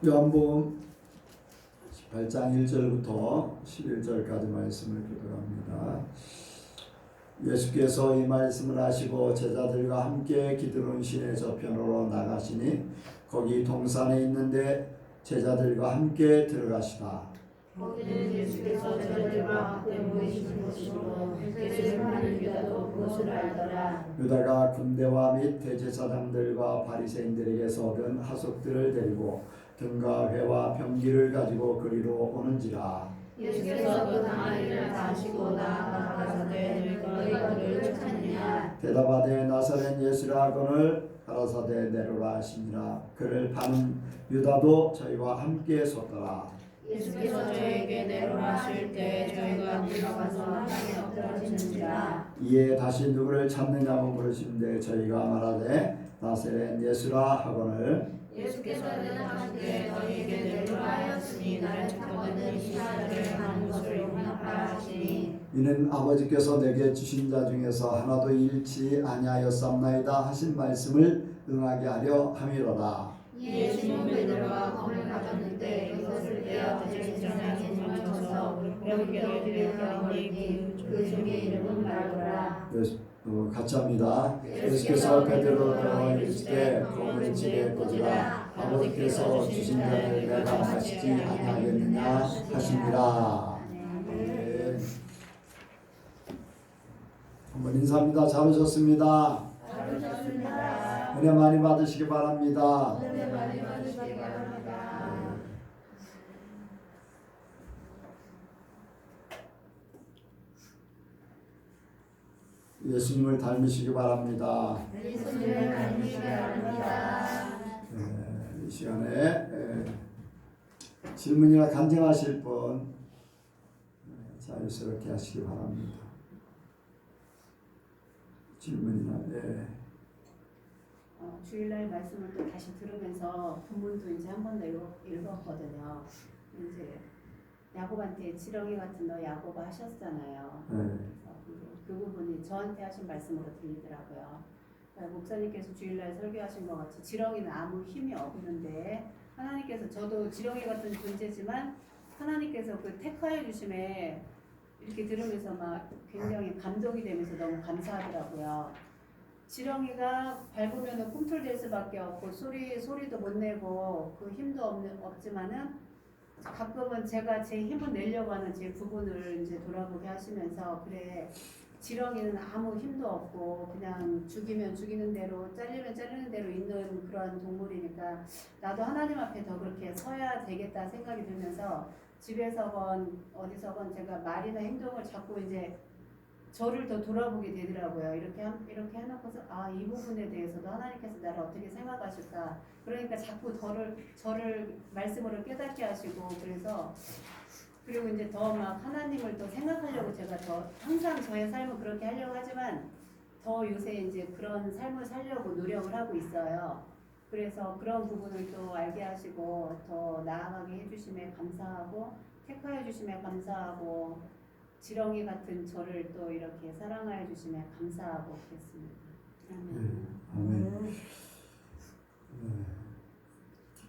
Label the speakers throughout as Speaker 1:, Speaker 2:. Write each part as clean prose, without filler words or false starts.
Speaker 1: 요한복음 18장 1절부터 11절까지 말씀을 교독합니다. 예수께서 이 말씀을 하시고 제자들과 함께 기드론 시내 저편으로 나가시니 거기 동산에 있는데 제자들과 함께 들어가시다.
Speaker 2: 거기는 예수께서 제자들과 함께 모이신 곳이므로 예수를 하는 유다도 그것을 알더라.
Speaker 1: 유다가 군대와 및 대제사장들과 바리새인들에게서 얻은 하속들을 데리고 등과 회와 병기를 가지고 그리로 오는지라.
Speaker 2: 예수께서 그 당한 일을 다 아시고 나아가 가라사대 너희가 그를 찾느냐.
Speaker 1: 대답하되 나사렛 예수라 하거늘 가라사대 내로라 하시니라. 그를 파는 유다도 저희와 함께 섰더라.
Speaker 2: 예수께서 저에게 내려라 하실 때 저희가 물러가서 땅에 엎드러지는지라.
Speaker 1: 이에 다시 누구를 찾느냐고 물으시는데 저희가 말하되 나사렛 예수라 하거늘
Speaker 2: 예수께서는 하시되 너희에게 내려라 하였으니 나를 찾거든 이 사람을 가는 것을 용납하라 하시니
Speaker 1: 이는 아버지께서 내게 주신 자 중에서 하나도 잃지 아니하였사옵나이다 하신 말씀을 응하게 하려 함이로다.
Speaker 2: 이에 시몬 베드로가 검을 가졌는데 이것을 떼어 제사장에 던져서 병기를 들여버리니 그 종의 이름은 말고라.
Speaker 1: 같이 합니다. 예수께서 베드로를 이르시되 검을 집에 꽂으라. 아버지께서 주신 자를 내가 마시지 아니하겠느냐 하시니라. 네. 한번 인사합니다. 잘 오셨습니다.
Speaker 2: 잘 오셨습니다.
Speaker 1: 은혜 많이 받으시기 바랍니다.
Speaker 2: 은혜 많이 받으시기 바랍니다.
Speaker 1: 예수님을 닮으시기 바랍니다.
Speaker 2: 예수님을 닮으시기 바랍니다.
Speaker 1: 이 시간에 질문이나 간증하실 분 자유스럽게 하시기 바랍니다. 질문이나
Speaker 3: 주일날 말씀을 또 다시 들으면서 본문도 이제 한 번 더 읽었거든요. 이제 야곱한테 지렁이 같은 너 야곱 하셨잖아요. 그래서 그 부분이 저한테 하신 말씀으로 들리더라고요. 그러니까 목사님께서 주일날 설교하신 것 같이 지렁이는 아무 힘이 없는데 하나님께서 저도 지렁이 같은 존재지만 하나님께서 그 택하여 주심에 이렇게 들으면서 막 굉장히 감동이 되면서 너무 감사하더라고요. 지렁이가 밟으면 꿈틀댈 수밖에 없고 소리도 못 내고 그 힘도 없지만은 가끔은 제가 제 힘을 내려고 하는 제 부분을 이제 돌아보게 하시면서 그래 지렁이는 아무 힘도 없고 그냥 죽이면 죽이는 대로 잘리면 잘리는 대로 있는 그런 동물이니까 나도 하나님 앞에 더 그렇게 서야 되겠다 생각이 들면서 집에서건 어디서건 제가 말이나 행동을 자꾸 이제 저를 더 돌아보게 되더라고요. 이렇게 해놓고서 이 부분에 대해서도 하나님께서 나를 어떻게 생각하실까. 그러니까 자꾸 저를 말씀으로 깨닫게 하시고 그리고 이제 더 막 하나님을 또 생각하려고 제가 더 항상 저의 삶을 그렇게 하려고 하지만 더 요새 이제 그런 삶을 살려고 노력을 하고 있어요. 그래서 그런 부분을 또 알게 하시고 더 나아가게 해주심에 감사하고 택하여 주심에 감사하고 지렁이 같은 저를 또 이렇게 사랑하여 주심에 감사하고 그랬습니다.
Speaker 1: 아멘.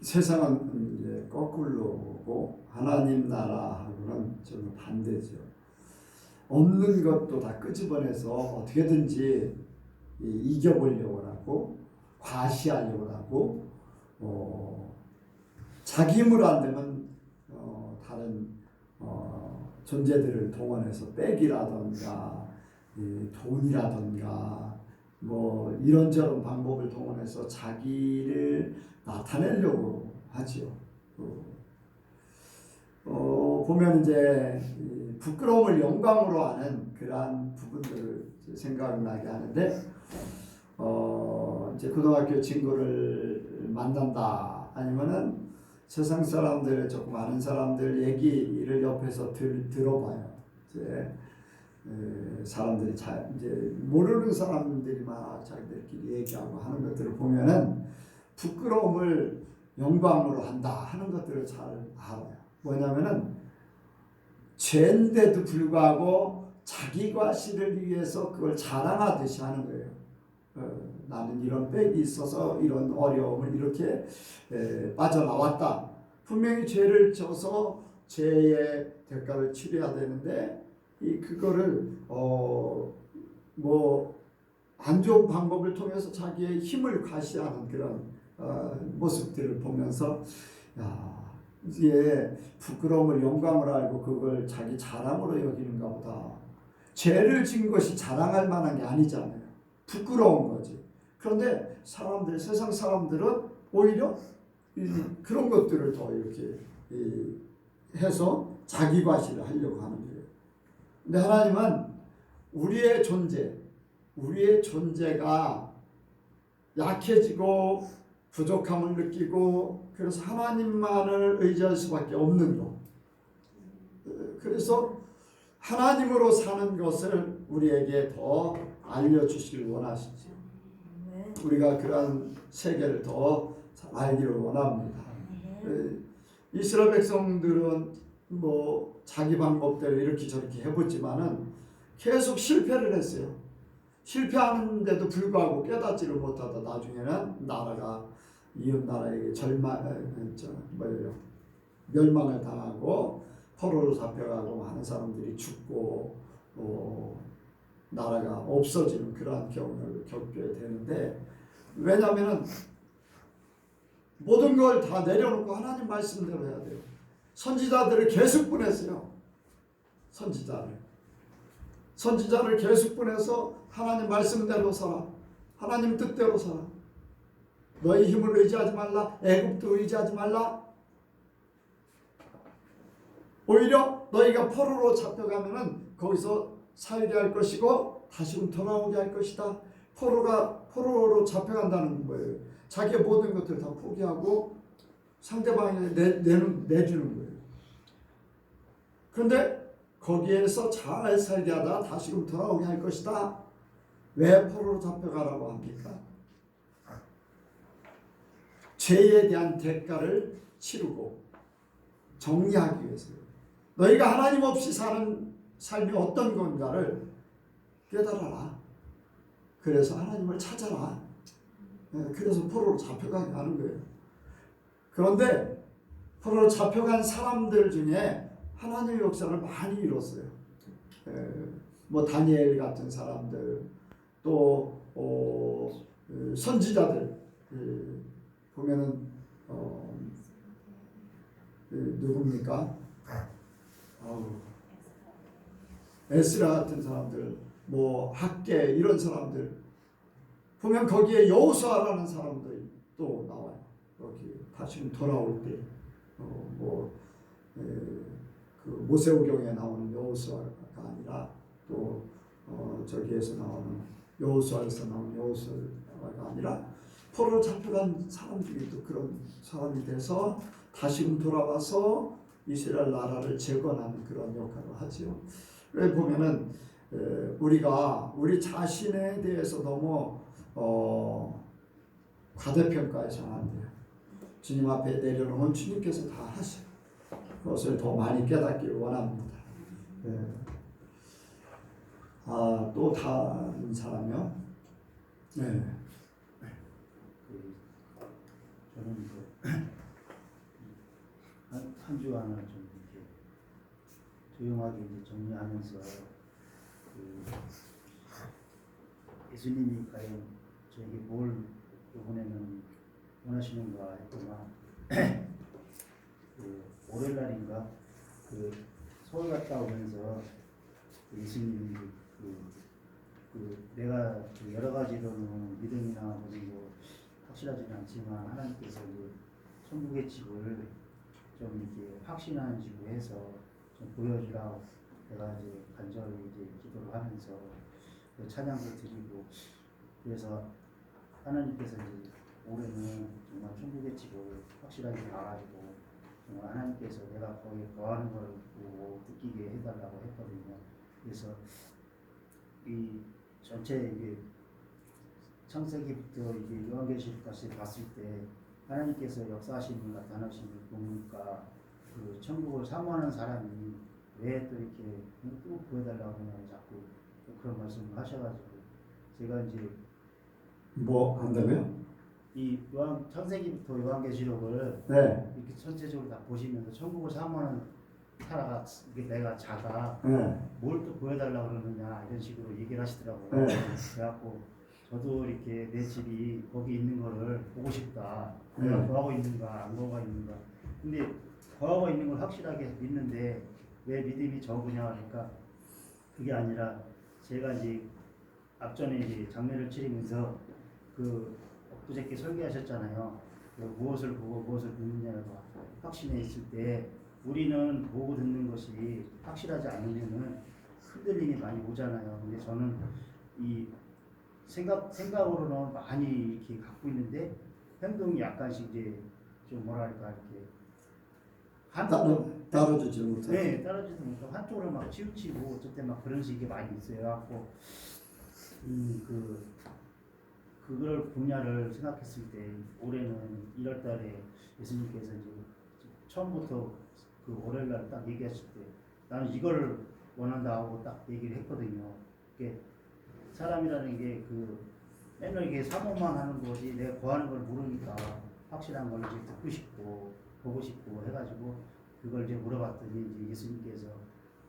Speaker 1: 세상은 이제 거꾸로고 하나님 나라하고는 좀 반대죠. 없는 것도 다 끄집어내서 어떻게든지 이겨보려고 하고 과시하려고 하고 자기 힘으로 안 되면 다른 존재들을 동원해서 백이라던가 돈이라던가 뭐 이런저런 방법을 동원해서 자기를 나타내려고 하죠. 보면 이제 부끄러움을 영광으로 하는 그러한 부분들을 생각나게 하는데 이제 고등학교 친구를 만난다 아니면은 세상 사람들 조금 아는 사람들 얘기를 옆에서 들어봐요. 이제 사람들이 이제 모르는 사람들이 막 자기들끼리 얘기하고 하는 것들을 보면은 부끄러움을 영광으로 한다 하는 것들을 잘 알아요. 뭐냐면은 죄인데도 불구하고 자기 과시를 위해서 그걸 자랑하듯이 하는 거예요. 나는 이런 백이 있어서 이런 어려움을 이렇게 빠져나왔다. 분명히 죄를 져서 죄의 대가를 치러야 되는데 그거를 뭐 안 좋은 방법을 통해서 자기의 힘을 과시하는 그런 모습들을 보면서 이게 부끄러움을 영광을 알고 그걸 자기 자랑으로 여기는가 보다. 죄를 진 것이 자랑할 만한 게 아니잖아요. 부끄러운 거지. 그런데 세상 사람들은 오히려 그런 것들을 더 이렇게 해서 자기 과시를 하려고 하는 거예요. 근데 하나님은 우리의 존재가 약해지고 부족함을 느끼고 그래서 하나님만을 의지할 수밖에 없는 것. 그래서 하나님으로 사는 것을 우리에게 더 알려주시길 원하시죠. 우리가 그러한 세계를 더 알기를 원합니다. 이스라엘 백성들은 뭐 자기 방법대로 이렇게 저렇게 해보지만은 계속 실패를 했어요. 실패하는데도 불구하고 깨닫지를 못하다 나중에는 나라가 이웃 나라에게 멸망을 당하고 포로로 잡혀가고 많은 사람들이 죽고 나라가 없어지는 그러한 경우를 겪게 되는데, 왜냐하면 모든 걸 다 내려놓고 하나님 말씀대로 해야 돼요. 선지자들을 계속 보냈어요. 선지자를 계속 보내서 하나님 말씀대로 살아. 하나님 뜻대로 살아. 너희 힘을 의지하지 말라. 애굽도 의지하지 말라. 오히려 너희가 포로로 잡혀가면은 거기서 살게 할 것이고 다시금 돌아오게 할 것이다. 포로로 잡혀간다는 거예요. 자기의 모든 것들을 다 포기하고 상대방에게 내주는 거예요. 그런데 거기에서 잘 살게 하다 다시금 돌아오게 할 것이다. 왜 포로로 잡혀가라고 합니까? 죄에 대한 대가를 치르고 정리하기 위해서요. 너희가 하나님 없이 사는 삶이 어떤 건가를 깨달아라. 그래서 하나님을 찾아라. 그래서 포로로 잡혀가게 하는 거예요. 그런데 포로로 잡혀간 사람들 중에 하나님의 역사를 많이 이뤘어요. 뭐 다니엘 같은 사람들, 또 선지자들 보면은 누굽니까? 에스라 같은 사람들, 뭐 학계 이런 사람들 보면 거기에 여호수아라는 사람들이 또 나와요. 여기 다시 돌아올 때 그 모세오경에 나오는 여호수아가 아니라 또 저기에서 나오는 여호수아에서 나오는 여호수아가 아니라 포로로 잡혀간 사람들이 또 그런 사람이 돼서 다시금 돌아와서 이스라엘 나라를 재건하는 그런 역할을 하죠. 왜 보면은 우리가 우리 자신에 대해서 너무 과대평가해서는 안 돼요. 주님 앞에 내려놓으면 주님께서 다 하셔요. 그것을 더 많이 깨닫기를 원합니다. 또 다른 사람이요? 네.
Speaker 4: 저는 한 주간을 좀 이렇게 조용하게 이제 정리하면서 예수님이 과연 저에게 뭘 이번에는 원하시는가 했더만 월요일날인가 서울 갔다 오면서 예수님이 내가 여러 가지로는 믿음이나 무슨 확실하지는 않지만 하나님께서 천국의 집을 좀 이렇게 확신하는 집으로 해서 좀 보여주라. 내가 이제 간절히 이제 기도를 하면서 찬양도 드리고, 그래서 하나님께서 이제 올해는 정말 천국의 집을 확실하게 봐가지고 정말 하나님께서 내가 거기에 거하는 걸 보고 느끼게 해달라고 했거든요. 그래서 이 전체 이게 창세기부터 이게 요한계시록까지 봤을 때 하나님께서 역사하시는 나타나시는 보니까 그 천국을 사모하는 사람이 왜 또 이렇게 또 보여달라고 하냐고 자꾸 그런 말씀을 하셔가지고 제가 이제
Speaker 1: 뭐 한다고요?
Speaker 4: 이 창세기부터 요한계시록을
Speaker 1: 네,
Speaker 4: 이렇게 전체적으로 다 보시면서 천국을 사모하는 살아가 이게 내가 자가
Speaker 1: 네,
Speaker 4: 뭘 또 보여달라고 그러느냐 이런 식으로 얘기를 하시더라고요.
Speaker 1: 네.
Speaker 4: 그래갖고 저도 이렇게 내 집이 거기 있는 거를 보고 싶다. 내가
Speaker 1: 네.
Speaker 4: 거하고 있는가 안 거하고 있는가. 근데 거하고 있는 걸 확실하게 믿는데 왜 믿음이 적으냐 그러니까 그게 아니라 제가 이제 앞전에 이제 장례를 치르면서 그 엊그저께 설계하셨잖아요. 그 무엇을 보고 무엇을 듣느냐가 확신에 있을 때 우리는 보고 듣는 것이 확실하지 않으면은 흔들림이 많이 오잖아요. 근데 저는 이 생각으로는 많이 이렇게 갖고 있는데 행동이 약간씩 이제 좀 뭐랄까 이렇게
Speaker 1: 따라주지 못하죠.
Speaker 4: 네, 따라주지도 못하고 한쪽으로 막 치우치고 어쩔 때 막 그런 식이 많이 있어요. 갖고 그걸 분야를 생각했을 때 올해는 1월달에 예수님께서 이제 처음부터 그 월요일날 딱 얘기하실 때 나는 이걸 원한다 하고 딱 얘기를 했거든요. 이게 사람이라는 게 그 맨날 이게 사모만 하는 거지 내가 구하는 걸 모르니까 확실한 걸 이제 듣고 싶고 보고 싶고 해가지고 그걸 이제 물어봤더니 이제 예수님께서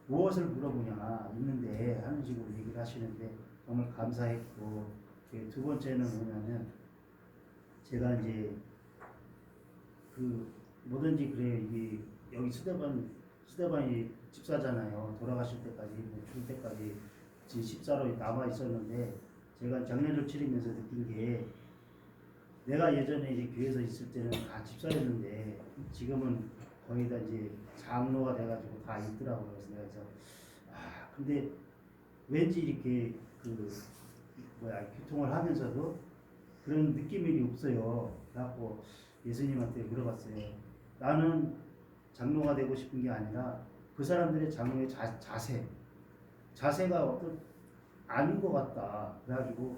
Speaker 4: 무엇을 물어보냐 있는데 하는 식으로 얘기를 하시는데 정말 감사했고 두 번째는 뭐냐면 제가 이제 그 뭐든지 그래 이게 여기 수대반이 집사잖아요. 돌아가실 때까지 죽을 때까지 집사로 남아 있었는데 제가 장례를 치르면서 느낀 게 내가 예전에 이제 교회에서 있을 때는 다 집사였는데 지금은 거의 다 이제 장로가 돼가지고 다 있더라고요. 그래서 근데 왠지 이렇게 교통을 하면서도 그런 느낌이 없어요. 그래갖고 예수님한테 물어봤어요. 나는 장로가 되고 싶은 게 아니라 그 사람들의 장로의 자세가 어떤 아닌 것 같다. 그래가지고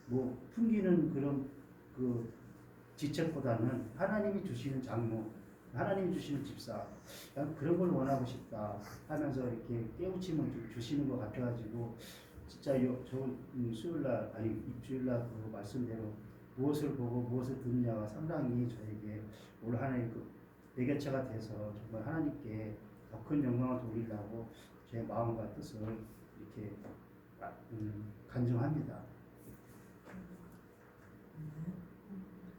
Speaker 4: 뭐 풍기는 그런 그 지책보다는 하나님이 주시는 장로, 하나님이 주시는 집사, 그런 걸 원하고 싶다 하면서 이렇게 깨우침을 좀 주시는 것 같아가지고 진짜 수요일날 아니 입주일날 그 말씀대로 무엇을 보고 무엇을 듣느냐가 상당히 저에게 올 하나의 그 매개체가 돼서 정말 하나님께 더 큰 영광을 돌리려고 제 마음과 뜻을 이렇게 간증합니다.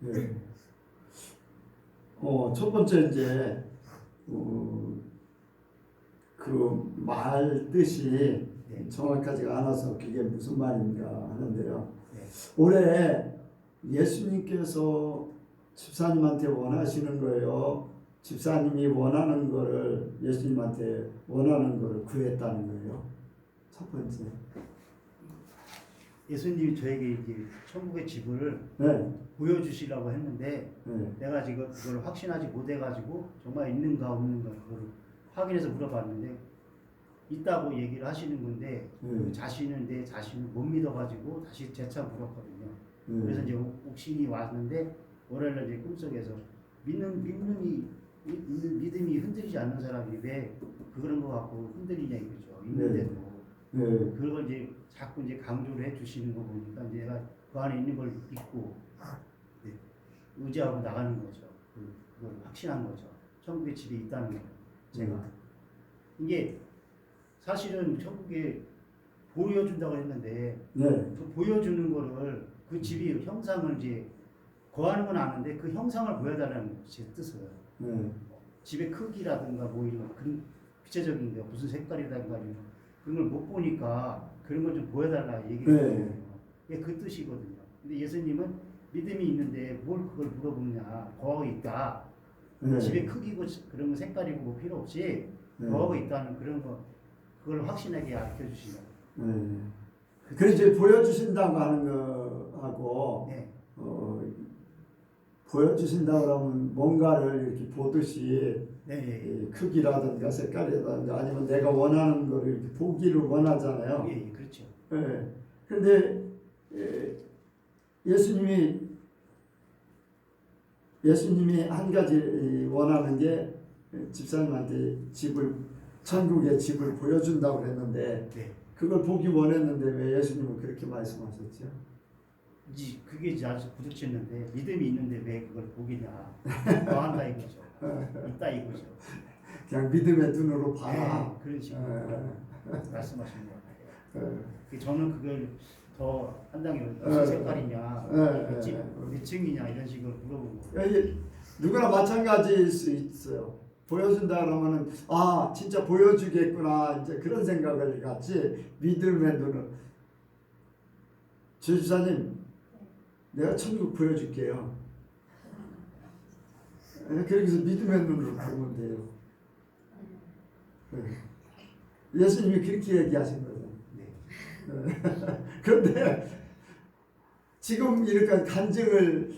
Speaker 1: 네. 첫 번째 이제 그 말 뜻이
Speaker 4: 네.
Speaker 1: 정확하지가 않아서 그게 무슨 말인가 하는데요.
Speaker 4: 네.
Speaker 1: 올해 예수님께서 집사님한테 원하시는 거예요. 집사님이 원하는 거를 예수님한테 원하는 거를 구했다는 거예요. 첫 번째.
Speaker 4: 예수님이 저에게 이제 천국의 집을
Speaker 1: 네.
Speaker 4: 보여주시려고 했는데
Speaker 1: 네.
Speaker 4: 내가 지금 그걸 확신하지 못해가지고 정말 있는가 없는가 그걸 확인해서 물어봤는데 있다고 얘기를 하시는 건데 그 자신은 내 자신을 못 믿어가지고 다시 재차 물었거든요. 그래서 이제 옥신이 왔는데 월요일날 이제 꿈속에서 믿음이 흔들리지 않는 사람이 왜 그런 거 갖고 흔들리냐 이거죠. 있는데도 그걸 이제 자꾸 이제 강조를 해주시는 거 보니까 이제 내가 그 안에 있는 걸 믿고 의지하고 나가는 거죠. 그걸 확신한 거죠. 천국의 집이 있다는 거예요. 제가 이게 사실은 천국에 보여준다고 했는데 그 보여주는 거를 그 집이 형상을 이제 거하는 건 아는데 그 형상을 보여달라는 제 뜻은 집의 크기라든가 뭐 이런 그런 구체적인 게 무슨 색깔이라든가 이런 그런 걸 못 보니까 그런 걸 좀 보여달라 얘기했거든요. 이게 그 뜻이거든요. 근데 예수님은 믿음이 있는데 뭘 그걸 물어보느냐. 거하고 있다. 집의 크기고 그런 거 색깔이고 뭐 필요 없이 거하고 있다는 그런 거 그걸 확신하게 알려주시는 거예요.
Speaker 1: 그래서 이제 보여주신다고 하는 거하고 보여주신다고 하면 뭔가를 이렇게 보듯이 크기라든가 색깔이라든가 아니면 내가 원하는 거를 이렇게 보기를 원하잖아요.
Speaker 4: 그렇죠.
Speaker 1: 그런데 예수님이 한 가지 원하는 게 집사님한테 천국의 집을 보여준다고 했는데 그걸 보기 원했는데 왜 예수님은 그렇게 말씀하셨죠?
Speaker 4: 이제 그게 이제 아주 부딪혔는데 믿음이 있는데 왜 그걸 보기냐 뭐 한다 이거죠. 있다 이거죠.
Speaker 1: 그냥 믿음의 눈으로 봐라.
Speaker 4: 네, 그런 식으로 말씀하시는 것 같아요. 저는 그걸 더 한 단계 무슨 색깔이냐, 몇 층이냐 이런 식으로 물어보고.
Speaker 1: 누구나 마찬가지일 수 있어요. 보여준다 그러면은 아 진짜 보여주겠구나 이제 그런 생각을 갖지 믿음의 눈을 주지사님 내가 천국 보여줄게요. 그렇게 해서 믿음의 눈으로 보면 돼요. 예수님이 그렇게 얘기하신 거죠. 그런데 지금 이렇게 간증을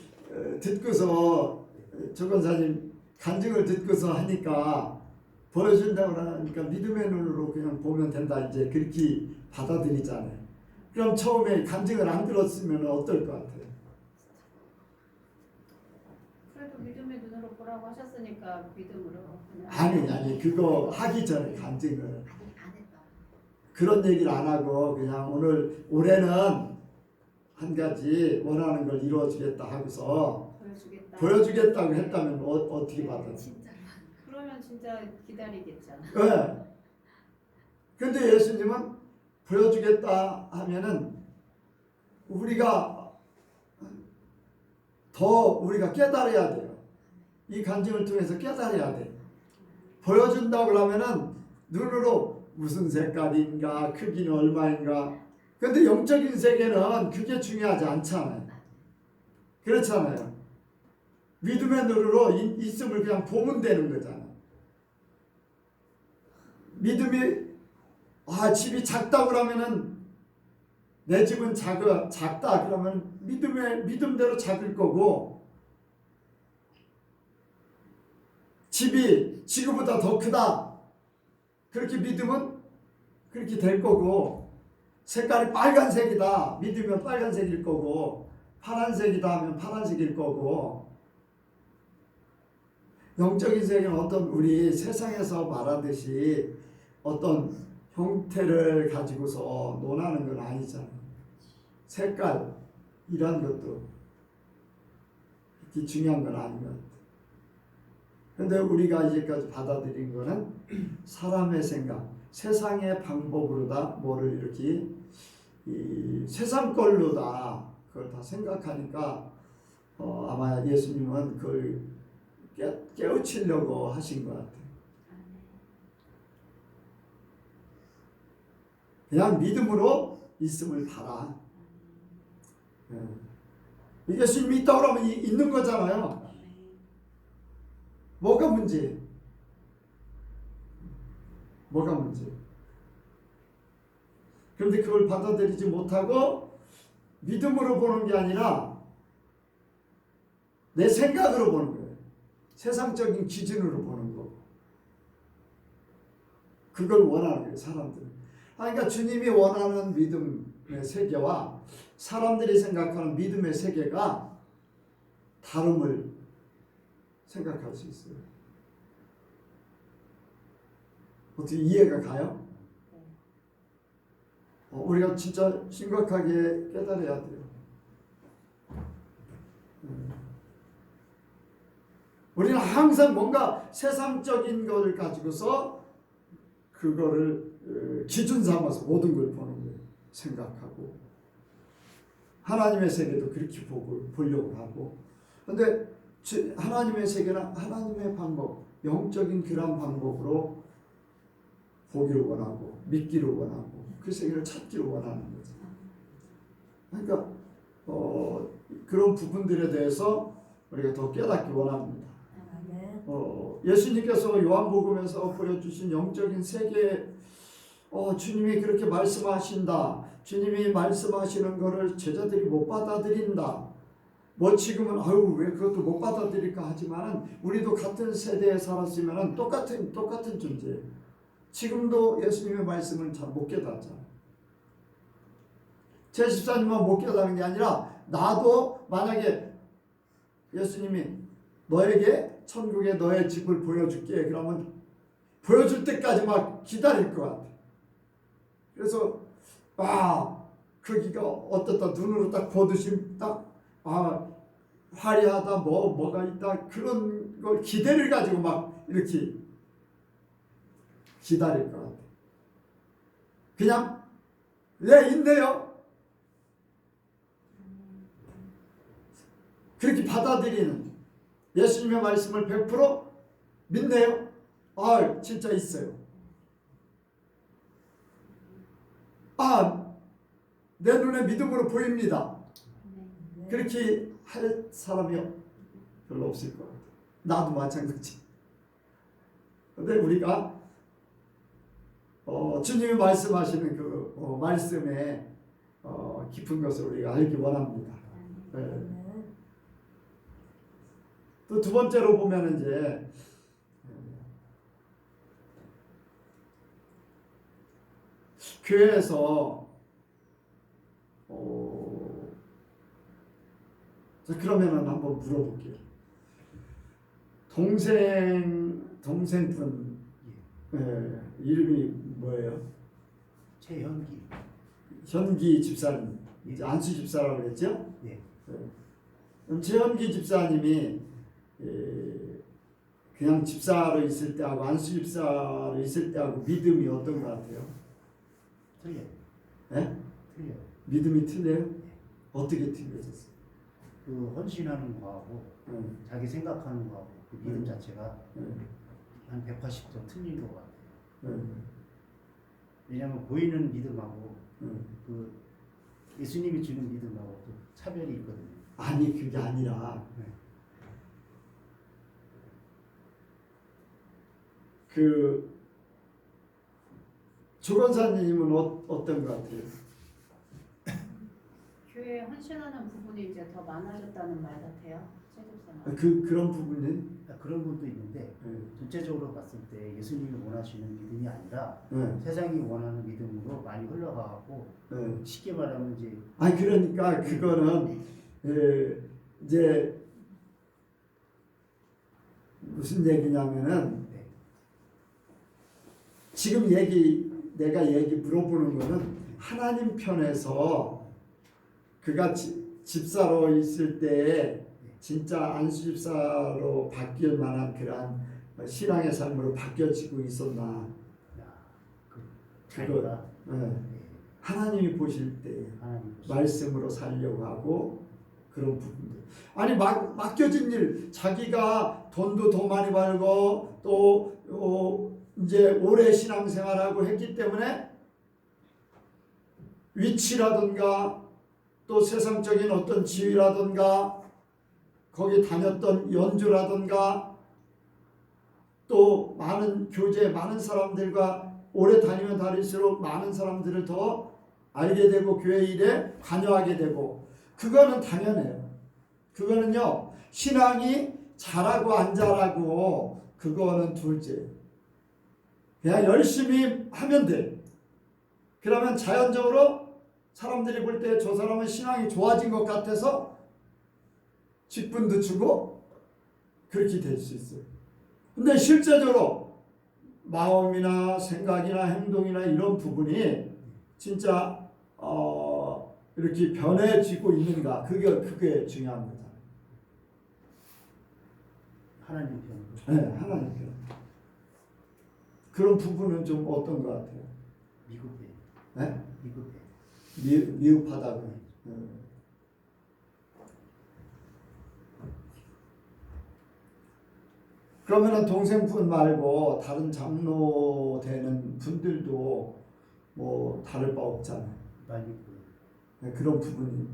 Speaker 1: 듣고서 조 권사님 간증을 듣고서 하니까 보여준다고 하니까 믿음의 눈으로 그냥 보면 된다 이제 그렇게 받아들이잖아요. 그럼 처음에 간증을 안 들었으면 어떨 것 같아요?
Speaker 3: 그래도 믿음의 눈으로 보라고 하셨으니까 믿음으로.
Speaker 1: 아니 그거 하기 전에 간증을
Speaker 2: 안 했다.
Speaker 1: 그런 얘기를 안 하고 그냥 올해는 한 가지 원하는 걸 이루어주겠다 하고서 보여주겠다고 했다면 어떻게 받아요?
Speaker 2: 진짜로.
Speaker 3: 그러면 진짜 기다리겠잖아.
Speaker 1: 네. 근데 예수님은 보여주겠다 하면은 우리가 깨달아야 돼요. 이 간증을 통해서 깨달아야 돼. 보여준다고 하면은 눈으로 무슨 색깔인가, 크기는 얼마인가. 근데 영적인 세계는 그게 중요하지 않잖아요. 그렇잖아요. 믿음의 눈으로 있음을 그냥 보면 되는 거잖아. 믿음이 집이 작다고 그러면은 내 집은 작다 그러면 믿음대로 작을 거고 집이 지구보다 더 크다 그렇게 믿으면 그렇게 될 거고 색깔이 빨간색이다 믿으면 빨간색일 거고 파란색이다 하면 파란색일 거고 영적인 세계는 어떤 우리 세상에서 말하듯이 어떤 형태를 가지고서 논하는 건 아니잖아요. 색깔 이런 것도 그렇게 중요한 건 아닌 것 같아요. 그런데 우리가 이제까지 받아들인 거는 사람의 생각, 세상의 방법으로다 뭐를 이렇게 이 세상 걸로다 그걸 다 생각하니까 아마 예수님은 그걸 깨우치려고 하신 것 같아요. 그냥 믿음으로 있음을 바라. 예수님이 있다고 하면 있는 거잖아요. 뭐가 문제? 그런데 그걸 받아들이지 못하고 믿음으로 보는 게 아니라 내 생각으로 보는 거예요. 세상적인 기준으로 보는 거. 그걸 원하는 거예요, 사람들은. 그러니까 주님이 원하는 믿음의 세계와 사람들이 생각하는 믿음의 세계가 다름을 생각할 수 있어요. 어떻게 이해가 가요? 우리가 진짜 심각하게 깨달아야 돼요. 우리는 항상 뭔가 세상적인 것을 가지고서 그거를 기준 삼아서 모든 걸 보는 거예요. 생각하고 하나님의 세계도 그렇게 보려고 하고 그런데 하나님의 세계는 하나님의 방법, 영적인 그런 방법으로 보기를 원하고 믿기를 원하고 그 세계를 찾기를 원하는 거죠. 그러니까 그런 부분들에 대해서 우리가 더 깨닫기 원합니다. 예수님께서 요한복음에서 보여주신 영적인 세계 주님이 그렇게 말씀하신다. 주님이 말씀하시는 것을 제자들이 못 받아들인다. 뭐 지금은 왜 그것도 못 받아들일까 하지만은 우리도 같은 세대에 살았으면은 똑같은 존재예요. 지금도 예수님의 말씀은 잘 못 깨닫잖아요. 제 집사님만 못 깨닫는 게 아니라 나도 만약에 예수님이 너에게 천국에 너의 집을 보여줄게 그러면 보여줄 때까지 막 기다릴 것 같아. 그래서 거기가 어떻다 눈으로 딱 보듯이 딱 화려하다 뭐가 있다 그런 걸 기대를 가지고 막 이렇게 기다릴 것 같아. 그냥 네 있네요. 그렇게 받아들이는 예수님의 말씀을 100% 믿네요. 진짜 있어요. 내 눈에 믿음으로 보입니다. 그렇게 할 사람이 별로 없을 것 같아요. 나도 마찬가지. 근데 우리가 주님이 말씀하시는 그 말씀에 깊은 것을 우리가 알기 원합니다. 네. 또 두 번째로 보면 이제 교회에서 그러면은 한번 물어볼게요. 동생분 이름이 뭐예요?
Speaker 4: 최현기.
Speaker 1: 현기 집사님, 이제 안수 집사라고 그랬죠?
Speaker 4: 예.
Speaker 1: 그럼 최현기 집사님이 그냥 집사로 있을 때하고 안수 집사로 있을 때하고 믿음이 어떤 것 같아요?
Speaker 4: 틀려요.
Speaker 1: 네?
Speaker 4: 틀려요.
Speaker 1: 믿음이 틀려요? 어떻게 틀려졌어요?
Speaker 4: 그 헌신하는 거하고 자기 생각하는 거하고 그 믿음 자체가 한 180도 틀린 것 같아요. 왜냐하면 보이는 믿음하고 그 예수님이 주는 믿음하고 또 차별이 있거든요.
Speaker 1: 아니 그게 아니라 그 조건사님은 어떤 것 같아요?
Speaker 3: 교회에 헌신하는 부분이 이제 더 많아졌다는 말 같아요.
Speaker 1: 그런 부분은
Speaker 4: 그런 분도 있는데 전체적으로 봤을 때 예수님이 원하시는 믿음이 아니라
Speaker 1: 네.
Speaker 4: 세상이 원하는 믿음으로 많이 흘러가고 쉽게 말하면 이제
Speaker 1: 그러니까 그거는 이제 무슨 얘기냐면은 지금 내가 물어보는 거는 하나님 편에서 그가 집사로 있을 때 진짜 안수 집사로 바뀔 만한 그러한 신앙의 삶으로 바뀌어지고 있었나? 그거 하나님이 보실 때 말씀으로 살려고 하고 그런 부분들. 아니 맡겨진 일, 자기가 돈도 더 많이 벌고 또 이제 오래 신앙생활하고 했기 때문에 위치라든가 또 세상적인 어떤 지위라든가 거기 다녔던 연주라든가 또 많은 교제, 많은 사람들과 오래 다니면 다닐수록 많은 사람들을 더 알게 되고 교회 일에 관여하게 되고 그거는 당연해요. 그거는요 신앙이 잘하고 안 잘하고 그거는 둘째. 그냥 열심히 하면 돼. 그러면 자연적으로 사람들이 볼 때 저 사람은 신앙이 좋아진 것 같아서 직분도 주고 그렇게 될 수 있어요. 근데 실제적으로 마음이나 생각이나 행동이나 이런 부분이 진짜 이렇게 변해지고 있는가 그게 중요한 거잖아요.
Speaker 4: 하나님 편으로.
Speaker 1: 네, 하나님 편. 그런 부분은 좀 어떤 것 같아요?
Speaker 4: 미국에.
Speaker 1: 네?
Speaker 4: 미국에.
Speaker 1: 미흡하다고. 그러면은 동생분 말고 다른 장로 되는 분들도 뭐 다를 바 없잖아요.
Speaker 4: 많이 보여요.
Speaker 1: 네, 그런 부분이.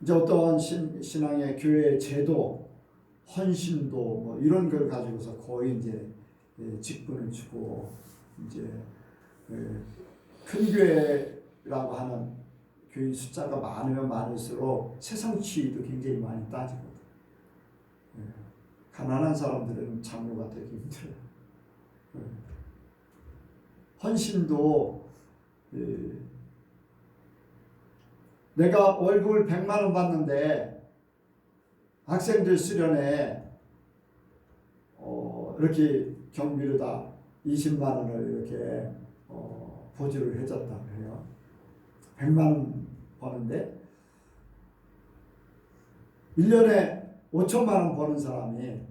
Speaker 1: 이제 어떤 신앙의 교회의 제도, 헌신도 뭐 이런 걸 가지고서 거의 이제 직분을 주고 이제 큰 교회라고 하는 교인 숫자가 많으면 많을수록 세상 지위도 굉장히 많이 따지거든. 가난한 사람들은 장로가 되기 힘들어요. 헌신도 내가 월급을 100만 원 받는데 학생들 수련회 이렇게 경비로 다 20만 원을 이렇게 보조를 해줬다고 해요. 100만 원 버는데 1년에 5천만 원 버는 사람이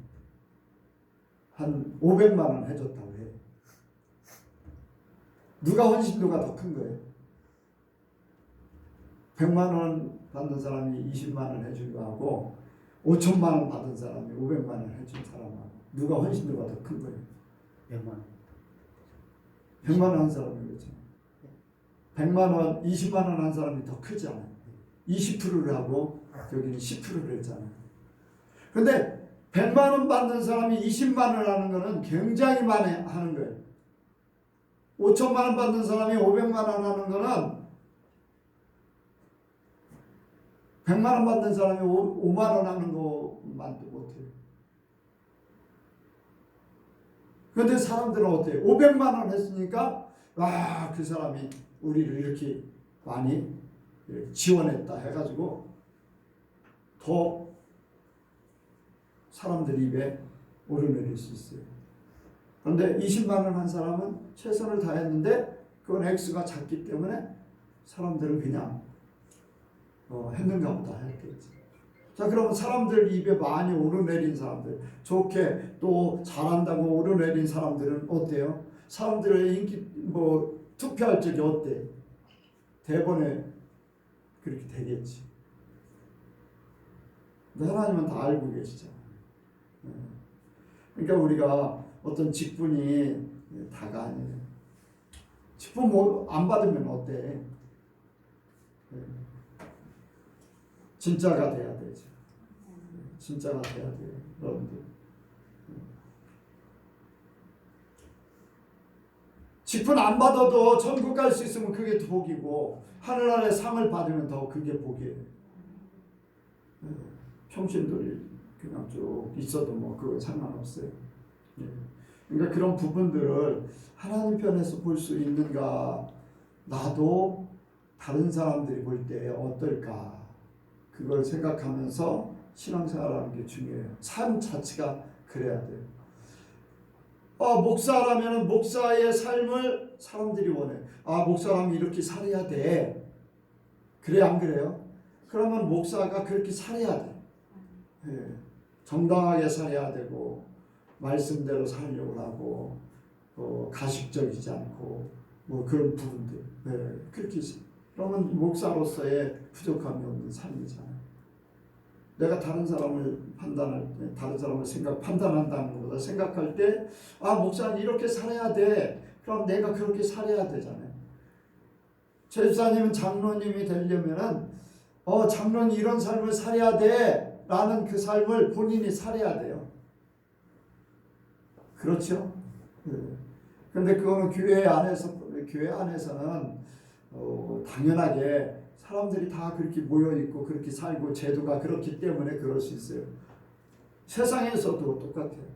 Speaker 1: 한 500만 원 해줬다고 해요. 누가 헌신도가 더 큰 거예요? 100만 원 받는 사람이 20만 원 해준 거하고 5천만 원 받은 사람이 500만 원 해준 사람하고 누가 헌신도가 더 큰 거예요?
Speaker 4: 100만 원.
Speaker 1: 100만 원 한 사람이 그렇죠. 100만 원, 20만 원 한 사람이 더 크잖아요. 20%를 하고 여기는 10%를 했잖아요. 근데 100만 원 받는 사람이 20만 원 하는 거는 굉장히 많이 하는 거예요. 5천만 원 받는 사람이 500만 원 하는 거는 100만 원 받는 사람이 5만 원 하는 것만도 못해요. 그런데 사람들은 어때요? 500만 원 했으니까 와, 그 사람이 우리를 이렇게 많이 지원했다 해가지고 더 사람들 입에 오르내릴 수 있어요. 그런데 20만 원 한 사람은 최선을 다했는데 그건 액수가 작기 때문에 사람들은 그냥 했는가 보다 했겠지. 자, 그러면 사람들 입에 많이 오르내린 사람들, 좋게 또 잘한다고 오르내린 사람들은 어때요? 사람들의 인기 투표할 적이 어때? 대번에 그렇게 되겠지. 근데 하나님은 다 알고 계시잖아요. 그러니까 우리가 어떤 직분이 다가 아니에요. 직분 안 받으면 어때? 진짜가 돼야 되죠. 진짜가 돼야 돼요, 여러분들. 직분 안 받아도 천국 갈 수 있으면 그게 복이고 하늘 아래 상을 받으면 더 그게 복이에요. 평신도리 그냥 쭉 있어도 뭐 그거 상관없어요. 그러니까 그런 부분들을 하나님 편에서 볼 수 있는가, 나도 다른 사람들이 볼 때 어떨까, 그걸 생각하면서 신앙생활하는 게 중요해요. 삶 자체가 그래야 돼요. 목사라면 목사의 삶을 사람들이 원해. 목사라면 이렇게 살아야 돼. 그래, 안 그래요? 그러면 목사가 그렇게 살아야 돼. 정당하게 살아야 되고 말씀대로 살려고 하고 가식적이지 않고 뭐 그런 부분들. 그렇게 그러면 목사로서의 부족함이 없는 삶이잖아요. 내가 다른 사람을 판단한다는 것보다 생각할 때, 목사는 이렇게 살아야 돼. 그럼 내가 그렇게 살아야 되잖아요. 제사님은 장로님이 되려면은, 장로는 이런 삶을 살아야 돼. 라는 그 삶을 본인이 살아야 돼요. 그렇죠? 근데 그거는 교회 안에서는, 당연하게 사람들이 다 그렇게 모여있고 그렇게 살고 제도가 그렇기 때문에 그럴 수 있어요. 세상에서도 똑같아요.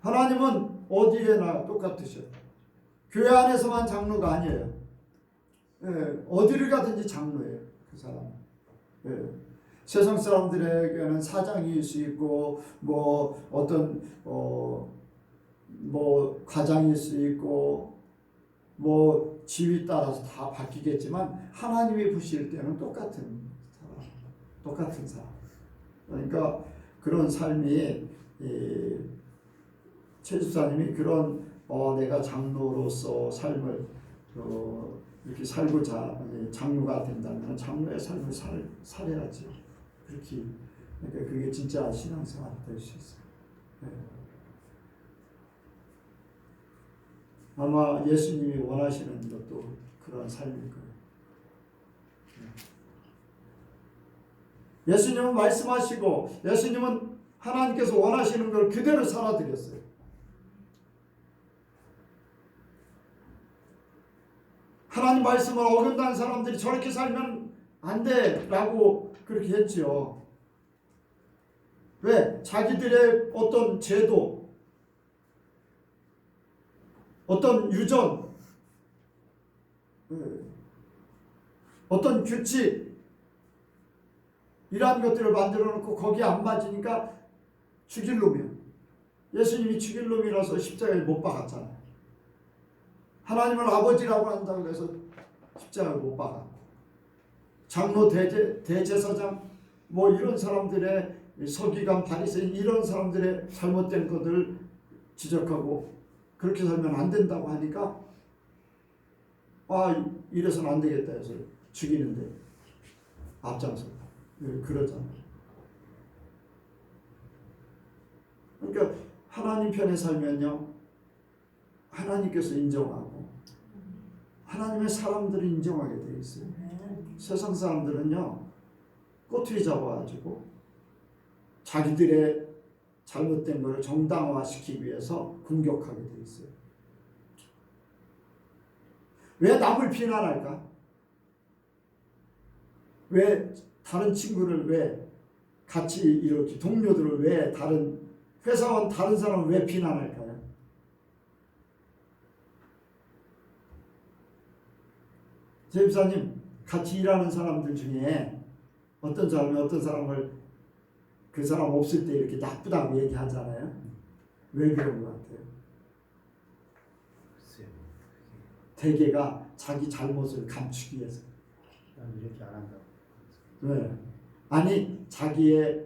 Speaker 1: 하나님은 어디에나 똑같으셔요. 교회 안에서만 장로가 아니에요. 어디를 가든지 장로예요. 그 사람은. 세상 사람들에게는 사장일 수 있고 어떤 과장일 수 있고 지위 따라서 다 바뀌겠지만 하나님이 보실 때는 똑같은 사람. 그러니까 그런 삶이 최 집사님이 그런 내가 장로로서 삶을 이렇게 살고자 장로가 된다면 장로의 삶을 살아야지. 그렇게 그러니까 그게 진짜 신앙생활이 될 수 있어요. 아마 예수님이 원하시는 것도 그런 삶일 거예요. 예수님은 말씀하시고 예수님은 하나님께서 원하시는 걸 그대로 살아드렸어요. 하나님 말씀을 어긴다는 사람들이 저렇게 살면 안 돼라고 그렇게 했죠. 왜? 자기들의 어떤 제도, 어떤 유전, 어떤 규칙 이러한 것들을 만들어 놓고 거기에 안 맞으니까 죽일 놈이에요. 예수님이 죽일 놈이라서 십자가에 못 박았잖아요. 하나님을 아버지라고 한다고 해서 십자가에 못 박았고, 장로 대제사장 뭐 이런 사람들의 서기관 바리새인 이런 사람들의 잘못된 것들을 지적하고 그렇게 살면 안 된다고 하니까 이래서는 안 되겠다 해서 죽이는데 앞장섰다. 그러잖아요. 그러니까 하나님 편에 살면요, 하나님께서 인정하고 하나님의 사람들을 인정하게 돼 있어요. 세상 사람들은요, 꼬투리 잡아가지고 자기들의 잘못된 것을 정당화시키기 위해서 공격하게 돼 있어요. 왜 남을 비난할까? 왜 다른 친구를 왜 같이 이렇게 동료들을 왜 다른 회사원 다른 사람을 왜 비난할까요? 제 집사님, 같이 일하는 사람들 중에 어떤 사람이 어떤 사람을 그 사람 없을 때 이렇게 나쁘다고 얘기하잖아요. 왜 그런 것 같아요? 대개가 자기 잘못을 감추기 위해서.
Speaker 4: 이렇게 안 한다고.
Speaker 1: 네. 아니 자기의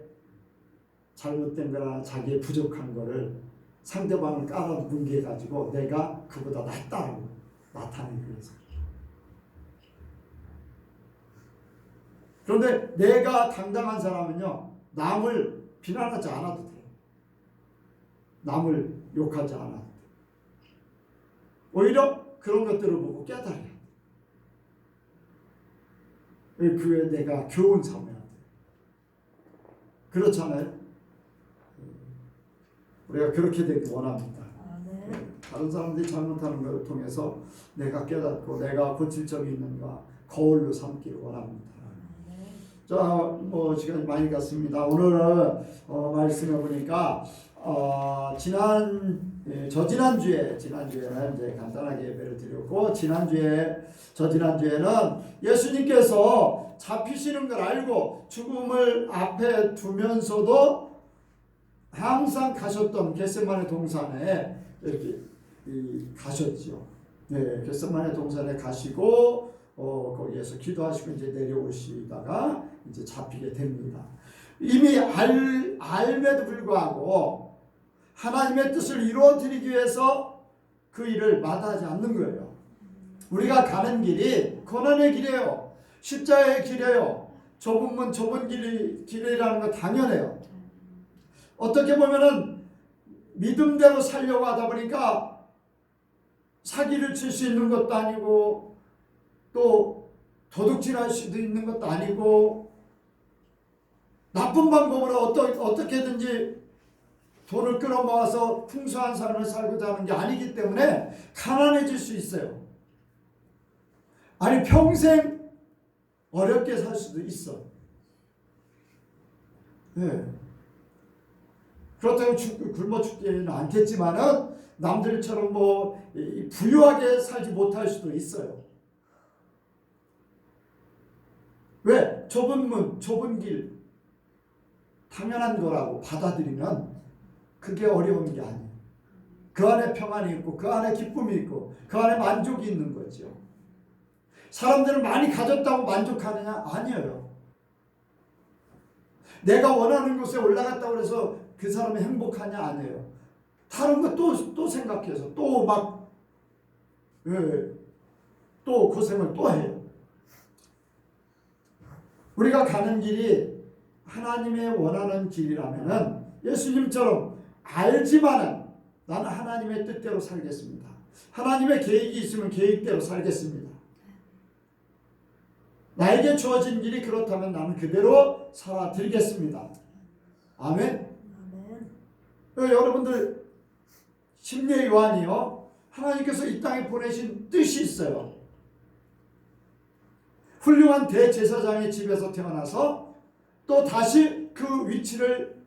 Speaker 1: 잘못된 거나 자기의 부족한 거를 상대방을 깔아뭉개 가지고 내가 그보다 낫다고 나타내기 위해서. 그런데 내가 당당한 사람은요, 남을 비난하지 않아도 돼요. 남을 욕하지 않아도 돼요. 오히려 그런 것들을 보고 깨달아야 돼요. 그에 내가 교훈 삼아야 돼요. 그렇잖아요. 우리가 그렇게 되길 원합니다. 다른 사람들이 잘못하는 것을 통해서 내가 깨닫고 내가 고칠 점이 있는가 거울로 삼기를 원합니다. 자, 뭐 시간이 많이 갔습니다. 오늘 말씀해 보니까 지난주에는 이제 간단하게 예배를 드렸고, 지난주에는 예수님께서 잡히시는 걸 알고 죽음을 앞에 두면서도 항상 가셨던 겟세마네 동산에 이렇게 가셨죠. 네, 겟세마네 동산에 가시고 거기에서 기도하시고 이제 내려오시다가 이제 잡히게 됩니다. 이미 알매도 불구하고 하나님의 뜻을 이루어드리기 위해서 그 일을 마다하지 않는 거예요. 우리가 가는 길이 고난의 길이에요. 십자가의 길이에요. 좁은 문 좁은 길이라는 거 당연해요. 어떻게 보면은 믿음대로 살려고 하다 보니까 사기를 칠 수 있는 것도 아니고 또 도둑질할 수도 있는 것도 아니고 나쁜 방법으로 어떻게든지 돈을 끌어모아서 풍성한 삶을 살고자 하는 게 아니기 때문에 가난해질 수 있어요. 아니 평생 어렵게 살 수도 있어. 네. 그렇다고 굶어 죽지는 않겠지만은 남들처럼 뭐 부유하게 살지 못할 수도 있어요. 왜? 좁은 문, 좁은 길 당연한 거라고 받아들이면 그게 어려운 게 아니에요. 그 안에 평안이 있고 그 안에 기쁨이 있고 그 안에 만족이 있는 거죠. 사람들은 많이 가졌다고 만족하느냐? 아니에요. 내가 원하는 곳에 올라갔다고 해서 그 사람이 행복하냐? 아니에요. 다른 거 또 생각해서 또 막 또 고생을 또 해요. 우리가 가는 길이 하나님의 원하는 길이라면은 예수님처럼 알지만은 나는 하나님의 뜻대로 살겠습니다. 하나님의 계획이 있으면 계획대로 살겠습니다. 나에게 주어진 길이 그렇다면 나는 그대로 살아드리겠습니다. 아멘. 여러분들 심리의 요한이요, 하나님께서 이 땅에 보내신 뜻이 있어요. 훌륭한 대제사장의 집에서 태어나서 또 다시 그 위치를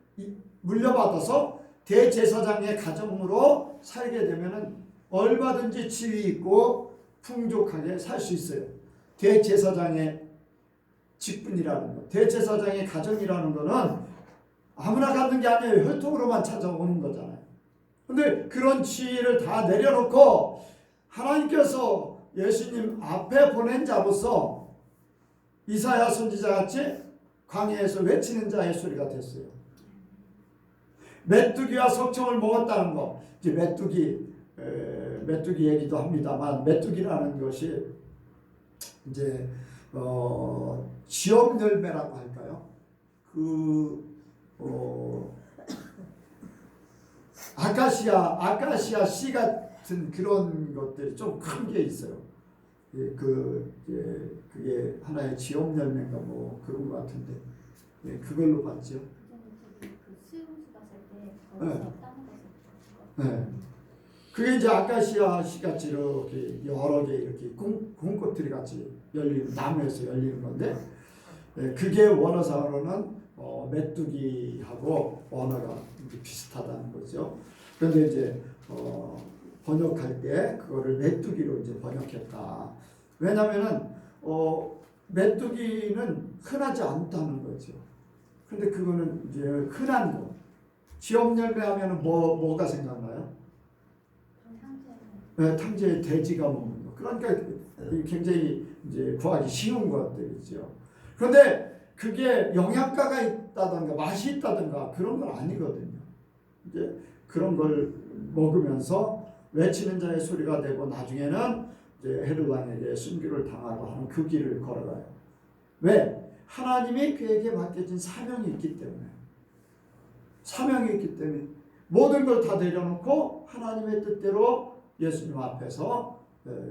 Speaker 1: 물려받아서 대제사장의 가정으로 살게 되면은 얼마든지 지위 있고 풍족하게 살 수 있어요. 대제사장의 직분이라는 것, 대제사장의 가정이라는 거는 아무나 갖는 게 아니에요. 혈통으로만 찾아오는 거잖아요. 근데 그런 지위를 다 내려놓고 하나님께서 예수님 앞에 보낸 자로서 이사야 선지자 같이 광야에서 외치는 자의 소리가 됐어요. 메뚜기와 석청을 먹었다는 거. 이제 메뚜기 얘기도 합니다만 메뚜기라는 것이 이제 지엄 열매라고 할까요? 아카시아 씨 같은 그런 것들이 좀 큰 게 있어요. 그게 하나의 지엄 열매인가 뭐 그런 것 같은데, 그걸로 봤죠.
Speaker 3: 그 수용수 갔을 때 거기서 따는 거죠.
Speaker 1: 네. 그게 이제 아카시아 씨 같이 이렇게 여러 개 이렇게 궁꽃들이 같이 열리는, 나무에서 열리는 건데, 그게 원어상으로는 메뚜기하고 언어가 비슷하다는 거죠. 그런데 이제 번역할 때 그거를 메뚜기로 이제 번역했다. 왜냐면은 메뚜기는 흔하지 않다는 거죠. 근데 그거는 이제 흔한 거. 지엄 열매 하면은 뭐가 생각나요? 탕제의 돼지가 먹는 거. 그러니까 굉장히 이제 구하기 쉬운 것들이죠. 그런데 그게 영양가가 있다든가 맛이 있다든가 그런 건 아니거든요. 이제 그런 걸 먹으면서 외치는 자의 소리가 되고 나중에는 이제 헤롯 왕에게 순교를 당하고 하는 그 길을 걸어가요. 왜? 하나님이 그에게 맡겨진 사명이 있기 때문에. 사명이 있기 때문에 모든 걸 다 내려놓고 하나님의 뜻대로 예수님 앞에서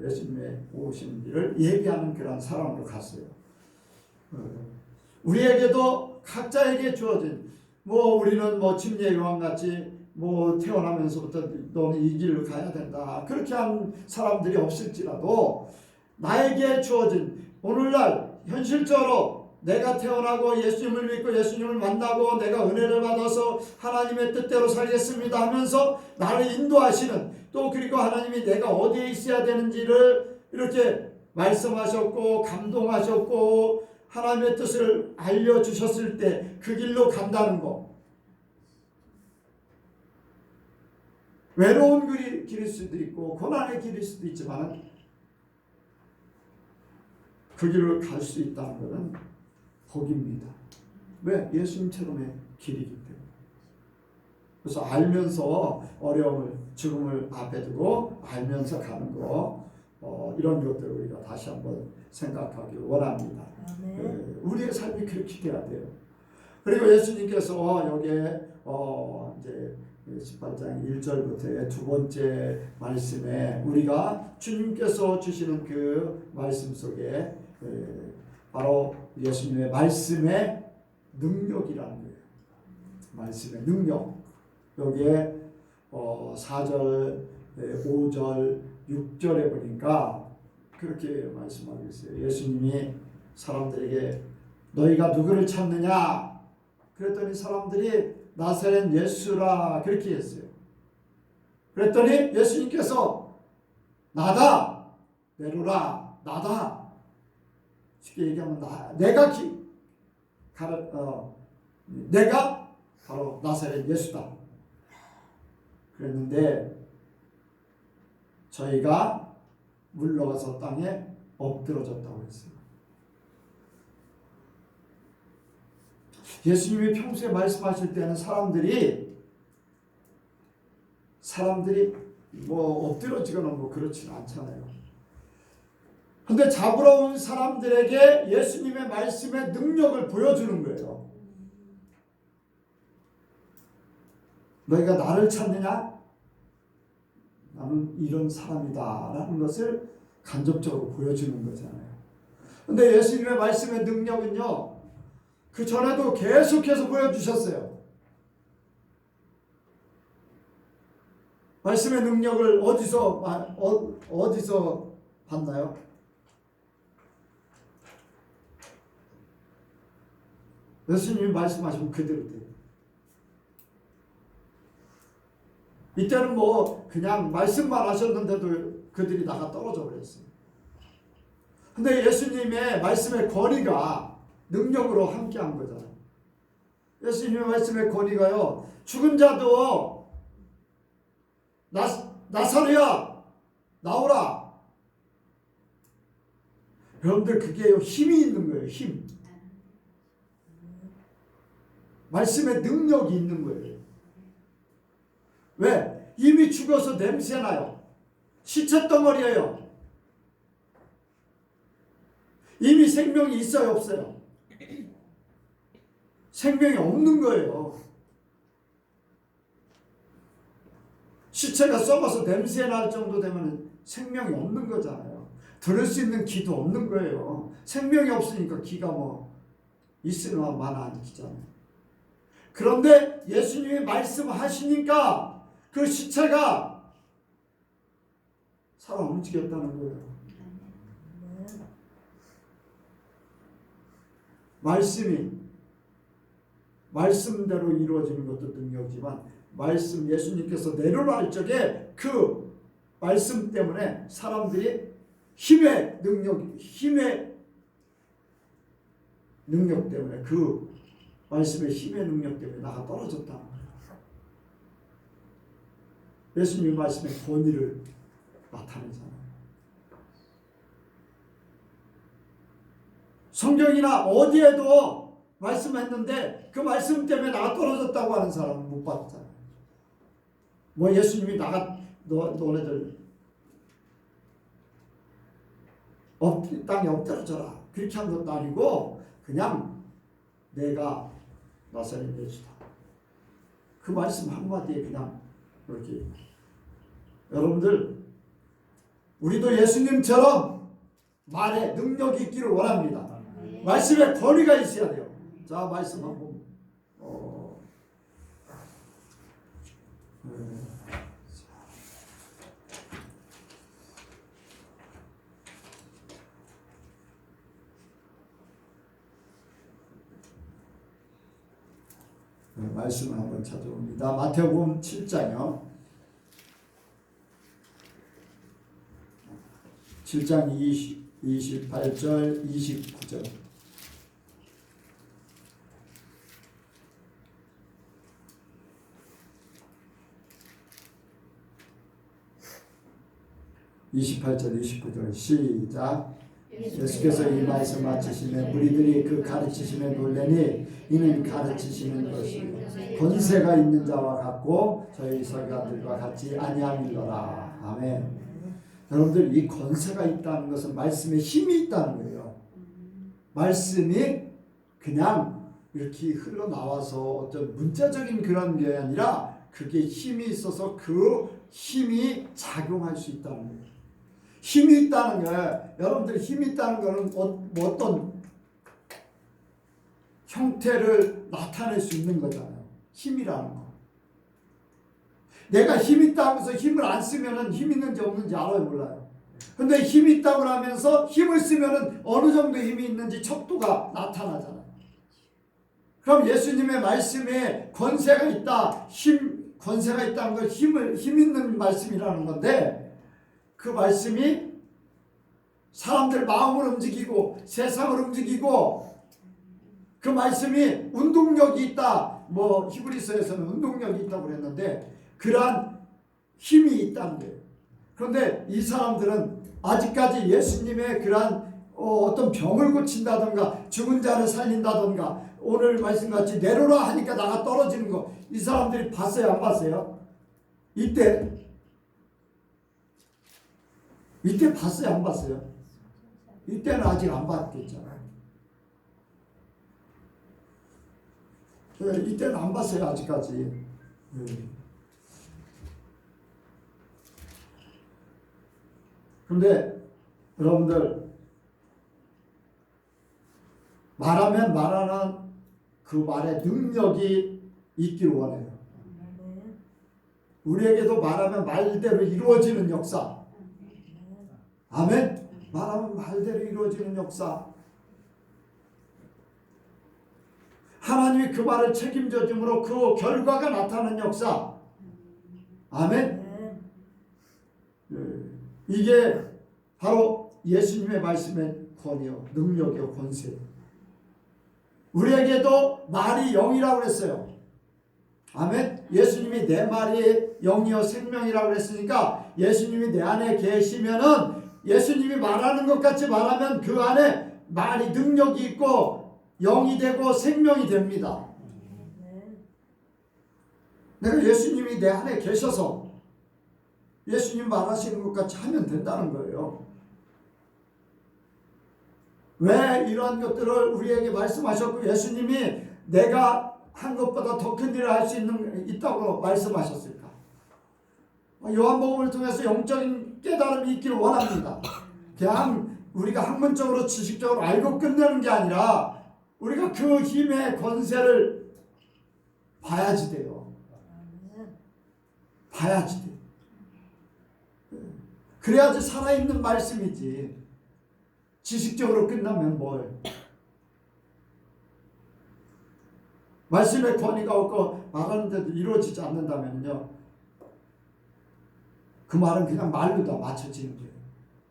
Speaker 1: 예수님의 오시는 길을 예비하는 그런 사람으로 갔어요. 우리에게도 각자에게 주어진 우리는 침례 요한같이 태어나면서부터 너는 이 길로 가야 된다 그렇게 한 사람들이 없을지라도 나에게 주어진 오늘날 현실적으로 내가 태어나고 예수님을 믿고 예수님을 만나고 내가 은혜를 받아서 하나님의 뜻대로 살겠습니다 하면서 나를 인도하시는, 또 그리고 하나님이 내가 어디에 있어야 되는지를 이렇게 말씀하셨고 감동하셨고 하나님의 뜻을 알려주셨을 때 그 길로 간다는 거. 외로운 길일 수도 있고 고난의 길일 수도 있지만 그 길을 갈 수 있다는 것은 복입니다. 왜? 예수님처럼의 길이기 때문에. 그래서 알면서 어려움을, 죽음을 앞에 두고 알면서 가는 거, 이런 것들을 우리가 다시 한번 생각하기 원합니다. 우리의 삶이 그렇게 돼야 돼요. 그리고 예수님께서 여기에 이제 18장 1절부터의 두 번째 말씀에 우리가 주님께서 주시는 그 말씀 속에 바로 예수님의 말씀의 능력이라는 거예요. 말씀의 능력. 여기에 4절, 5절, 6절에 보니까 그렇게 말씀하고 있어요. 예수님이 사람들에게 너희가 누구를 찾느냐? 그랬더니 사람들이 나사렛 예수라 그렇게 했어요. 그랬더니 예수님께서 나다, 내로라, 나다. 쉽게 얘기하면 내가 바로 나사렛 예수다. 그랬는데 저희가 물러가서 땅에 엎드러졌다고 했어요. 예수님이 평소에 말씀하실 때는 사람들이 엎드러지거나 그렇지는 않잖아요. 근데 잡으러 온 사람들에게 예수님의 말씀의 능력을 보여주는 거예요. 너희가 나를 찾느냐? 나는 이런 사람이다 라는 것을 간접적으로 보여주는 거잖아요. 근데 예수님의 말씀의 능력은요, 그 전에도 계속해서 보여주셨어요. 말씀의 능력을 어디서 봤나요? 예수님이 말씀하시면 그대로 돼요. 이때는 그냥 말씀만 하셨는데도 그들이 나가 떨어져 버렸어요. 근데 예수님의 말씀의 권위가 능력으로 함께한 거잖아요. 예수님의 말씀의 권위가요, 죽은 자도 나사로야 나오라. 여러분들 그게요 힘이 있는 거예요. 힘. 말씀에 능력이 있는 거예요. 왜? 이미 죽어서 냄새나요. 시체 덩어리예요. 이미 생명이 있어요 없어요? 생명이 없는 거예요. 시체가 썩어서 냄새 날 정도 되면 생명이 없는 거잖아요. 들을 수 있는 귀도 없는 거예요. 생명이 없으니까 귀가 뭐 있으나 마나 안 귀잖아요. 그런데 예수님이 말씀하시니까 그 시체가 살아 움직였다는 거예요. 말씀대로 이루어지는 것도 능력이지만 말씀 예수님께서 내려라 할 적에 그 말씀 때문에 사람들이 힘의 능력 때문에 그 말씀의 힘의 능력 때문에 나가 떨어졌다는 거예요. 예수님 말씀의 권위를 나타내잖아요. 성경이나 어디에도 말씀했는데 그 말씀 때문에 나가 떨어졌다고 하는 사람은 못 봤잖아요. 뭐 예수님이 너네들 땅에 엎드려져라 그렇게 한 것도 아니고 그냥 내가 나사렛 예수다. 그 말씀 한마디에 그냥 이렇게 여러분들 우리도 예수님처럼 말에 능력이 있기를 원합니다. 말씀에 권위가 있어야 돼요. 자, 말씀 한번 말씀을 한번 찾아봅니다. 마태복음 7장이요. 7장 28절 29절. (28절) 29절 시작. 예수께서 이 말씀 마치시매 무리들이 그 가르치심에 놀라니 이는 가르치시는 것이 권세가 있는 자와 같고 저희 서기관들과 같지 아니함이더라. 아멘. 여러분들 이 권세가 있다는 것은 말씀에 힘이 있다는 거예요. 말씀이 그냥 이렇게 흘러나와서 어떤 문자적인 그런 게 아니라 그게 힘이 있어서 그 힘이 작용할 수 있다는 거예요. 힘이 있다는 게 여러분들 힘이 있다는 거는 어떤 형태를 나타낼 수 있는 거잖아요. 힘이라는 거. 내가 힘이 있다고 해서 힘을 안 쓰면은 힘 있는지 없는지 알아요 몰라요. 근데 힘이 있다고 하면서 힘을 쓰면은 어느 정도 힘이 있는지 척도가 나타나잖아요. 그럼 예수님의 말씀에 권세가 있다. 권세가 있다는 건 힘 있는 말씀이라는 건데 그 말씀이 사람들 마음을 움직이고 세상을 움직이고 그 말씀이 운동력이 있다. 뭐 히브리서에서는 운동력이 있다고 그랬는데 그러한 힘이 있다는 거예요. 그런데 이 사람들은 아직까지 예수님의 그러한 어떤 병을 고친다든가 죽은 자를 살린다든가 오늘 말씀같이 내려라 하니까 나가 떨어지는 거 이 사람들이 봤어요 안 봤어요? 이때 봤어요 안 봤어요? 이때는 아직 안 봤겠잖아요. 이때는 안 봤어요 아직까지. 그런데 여러분들 말하면 말하는 그 말에 능력이 있기를 원해요. 우리에게도 말하면 말대로 이루어지는 역사. 아멘. 말하면 말대로 이루어지는 역사. 하나님이 그 말을 책임져 줌으로 그 결과가 나타나는 역사. 아멘. 이게 바로 예수님의 말씀의 권위요, 능력이요, 권세. 우리에게도 말이 영이라고 그랬어요. 아멘. 예수님이 내 말이 영이요 생명이라고 그랬으니까 예수님이 내 안에 계시면은 예수님이 말하는 것 같이 말하면 그 안에 말이 능력이 있고 영이 되고 생명이 됩니다. 내가 예수님이 내 안에 계셔서 예수님 말하시는 것 같이 하면 된다는 거예요. 왜 이러한 것들을 우리에게 말씀하셨고 예수님이 내가 한 것보다 더 큰 일을 할 수 있다고 말씀하셨을까? 요한복음을 통해서 영적인 깨달음이 있기를 원합니다. 그냥 우리가 학문적으로 지식적으로 알고 끝내는 게 아니라 우리가 그 힘의 권세를 봐야지 돼요. 봐야지 돼요. 그래야지 살아있는 말씀이지. 지식적으로 끝나면 뭘? 말씀의 권위가 없고 말하는데도 이루어지지 않는다면요, 그 말은 그냥 말로 다 맞춰지는 거예요.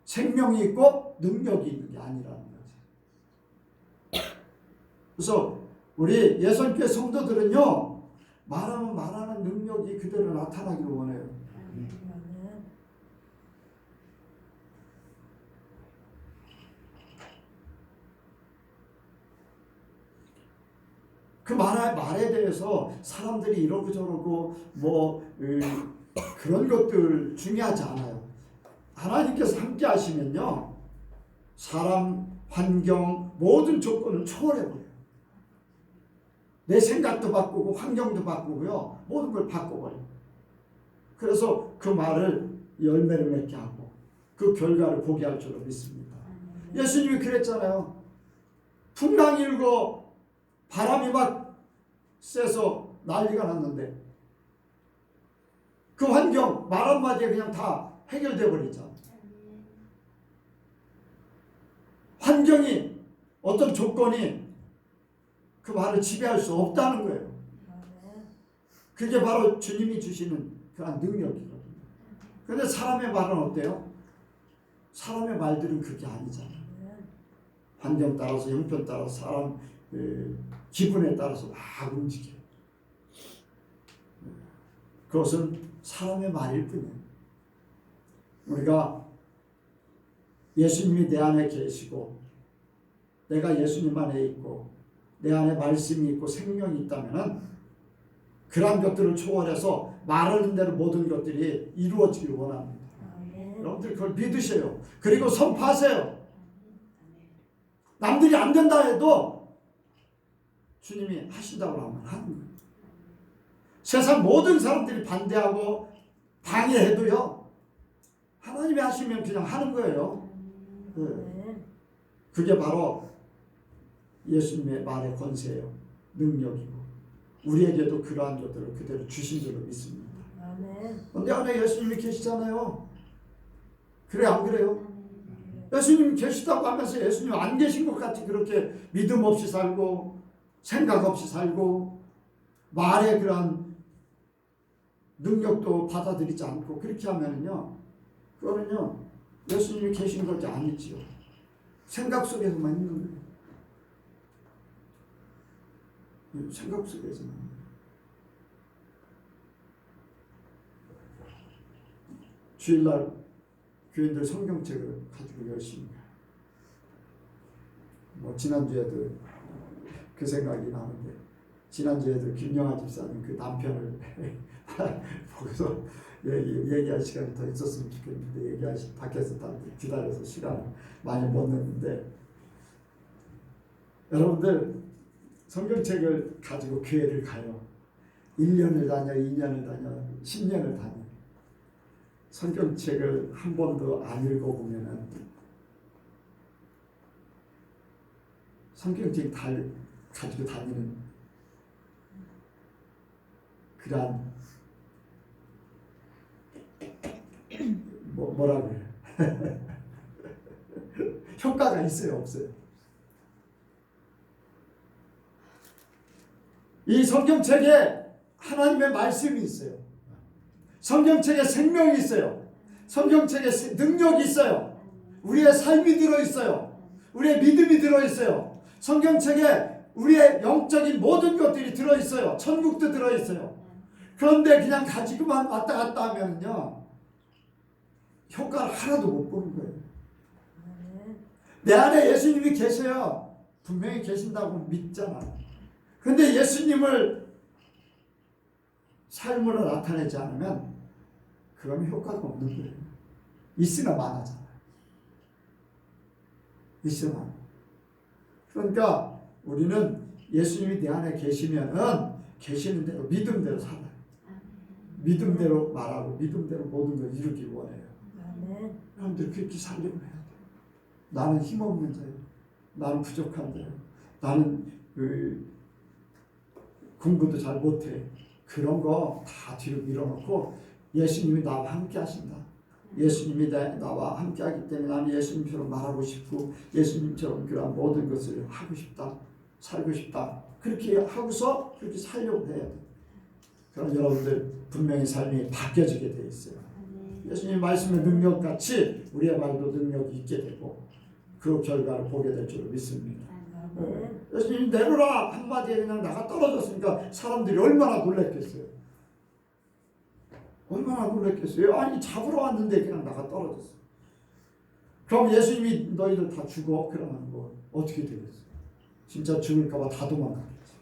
Speaker 1: 생명이 있고 능력이 있는 게 아니라는 거지. 그래서 우리 예선교회 성도들은요, 말하면 말하는 능력이 그대로 나타나기를 원해요. 그 말에 대해서 사람들이 이러고 저러고 그런 것들 중요하지 않아요. 하나님께서 함께 하시면요, 사람, 환경, 모든 조건을 초월해버려요. 내 생각도 바꾸고 환경도 바꾸고요, 모든 걸 바꿔버려요. 그래서 그 말을 열매를 맺게 하고 그 결과를 보게 할 줄로 믿습니다. 예수님이 그랬잖아요. 풍랑이 일고 바람이 막 세서 난리가 났는데 그 환경 말 한마디에 그냥 다 해결돼 버리잖아. 환경이 어떤 조건이 그 말을 지배할 수 없다는 거예요. 그게 바로 주님이 주시는 그런 능력이거든요. 그런데 사람의 말은 어때요? 사람의 말들은 그게 아니잖아요. 환경 따라서 형편 따라서 사람 기분에 따라서 막 움직여요. 그것은 사람의 말일 뿐이에요. 우리가 예수님이 내 안에 계시고 내가 예수님 안에 있고 내 안에 말씀이 있고 생명이 있다면 그러한 것들을 초월해서 말하는 대로 모든 것들이 이루어지길 원합니다. 여러분들 그걸 믿으세요. 그리고 선포하세요. 남들이 안 된다 해도 주님이 하신다고 하면 하는 거예요. 세상 모든 사람들이 반대하고 방해해도요, 하나님이 하시면 그냥 하는 거예요. 그게 바로 예수님의 말의 권세예요. 능력이고 우리에게도 그러한 것들을 그대로 주신 줄로 믿습니다. 내 안에 예수님이 계시잖아요. 그래 안 그래요? 예수님 계시다고 하면서 예수님 안 계신 것 같이 그렇게 믿음 없이 살고 생각 없이 살고 말의 그런 능력도 받아들이지 않고 그렇게 하면은요, 그거는요 예수님이 계신 것이 아니지요. 생각 속에서만 있는 거예요. 생각 속에서만. 주일날 교인들 성경책을 가지고 열심히 지난주에도 그 생각이 나는데, 지난주에도 김영하 집사님 그 남편을 보고서 얘기할 시간이 더 있었으면 좋겠는데 밖에서 다 기다려서 시간 많이 못 냈는데, 여러분들 성경책을 가지고 교회를 가요. 1년을 다녀, 2년을 다녀, 10년을 다녀. 성경책을 한 번도 안 읽어보면은 성경책 가지고 다니는 그런 뭐라고 해요? 효과가 있어요, 없어요? 이 성경책에 하나님의 말씀이 있어요. 성경책에 생명이 있어요. 성경책에 능력이 있어요. 우리의 삶이 들어있어요. 우리의 믿음이 들어있어요. 성경책에 우리의 영적인 모든 것들이 들어있어요. 천국도 들어있어요. 그런데 그냥 가지고만 왔다 갔다 하면요 효과를 하나도 못 보는 거예요. 내 안에 예수님이 계세요. 분명히 계신다고 믿잖아. 그런데 예수님을 삶으로 나타내지 않으면 그건 효과가 없는 거예요. 있으나 마나잖아. 있으나. 그러니까 우리는 예수님이 내 안에 계시면은 계시는 대로 믿음대로 살아요. 믿음대로 말하고 믿음대로 모든 걸 이루기 원해요. 여러분들 그렇게 살려고 해야 돼요. 나는 힘없는 자예요. 나는 부족한 자예요. 나는 공부도 잘 못해. 그런 거 다 뒤로 밀어놓고 예수님이 나와 함께 하신다. 예수님이 나와 함께 하기 때문에 나는 예수님처럼 말하고 싶고 예수님처럼 그런 모든 것을 하고 싶다. 살고 싶다. 그렇게 하고서 그렇게 살려고 해야 돼. 그럼 여러분들 분명히 삶이 바뀌어지게 돼 있어요. 예수님 말씀의 능력같이 우리의 말도 능력이 있게 되고 그 결과를 보게 될 줄로 믿습니다. 예수님 내놓으라 한마디에 그냥 나가 떨어졌으니까 사람들이 얼마나 놀랐겠어요. 얼마나 놀랐겠어요. 아니 잡으러 왔는데 그냥 나가 떨어졌어. 그럼 예수님이 너희들 다 죽어? 그러면 뭐 어떻게 되겠어요? 진짜 죽을까 봐 다 도망가겠지.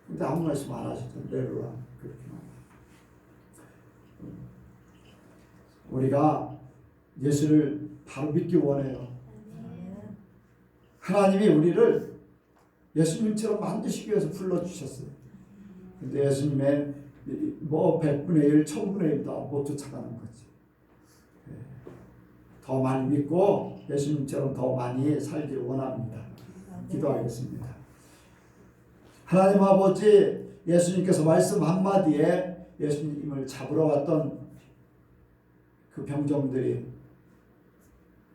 Speaker 1: 근데 아무 말씀 안 하시죠. 내놓으라 그렇게 우리가 예수를 바로 믿기 원해요. 하나님이 우리를 예수님처럼 만드시기 위해서 불러주셨어요. 근데 예수님의 뭐 100분의 1, 1000분의 1도 못 쫓아가는 거지. 더 많이 믿고 예수님처럼 더 많이 살길 원합니다. 기도하겠습니다. 하나님 아버지, 예수님께서 말씀 한마디에 예수님을 잡으러 왔던 그 병정들이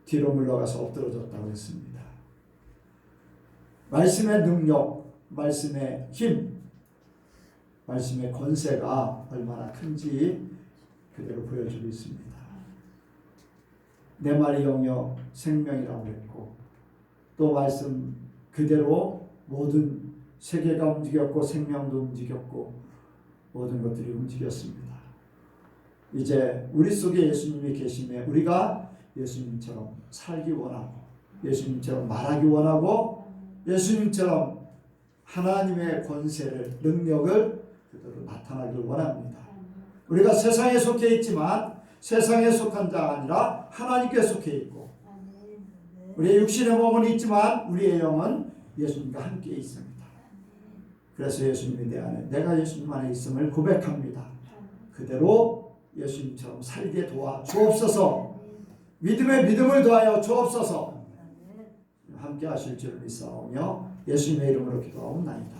Speaker 1: 뒤로 물러가서 엎드러졌다고 했습니다. 말씀의 능력, 말씀의 힘, 말씀의 권세가 얼마나 큰지 그대로 보여주고 있습니다. 내 말이 영역 생명이라고 했고 또 말씀 그대로 모든 세계가 움직였고 생명도 움직였고 모든 것들이 움직였습니다. 이제 우리 속에 예수님이 계시며 우리가 예수님처럼 살기 원하고 예수님처럼 말하기 원하고 예수님처럼 하나님의 권세를 능력을 그대로 나타나길 원합니다. 우리가 세상에 속해 있지만 세상에 속한 자가 아니라 하나님께 속해 있고 우리의 육신의 몸은 있지만 우리의 영은 예수님과 함께 있습니다. 그래서 예수님이 내 안에 내가 예수님 안에 있음을 고백합니다. 그대로 예수님처럼 살게 도와 주옵소서. 믿음에 믿음을 더하여 주옵소서. 함께 하실 줄 믿사오며 예수님의 이름으로 기도하옵나이다.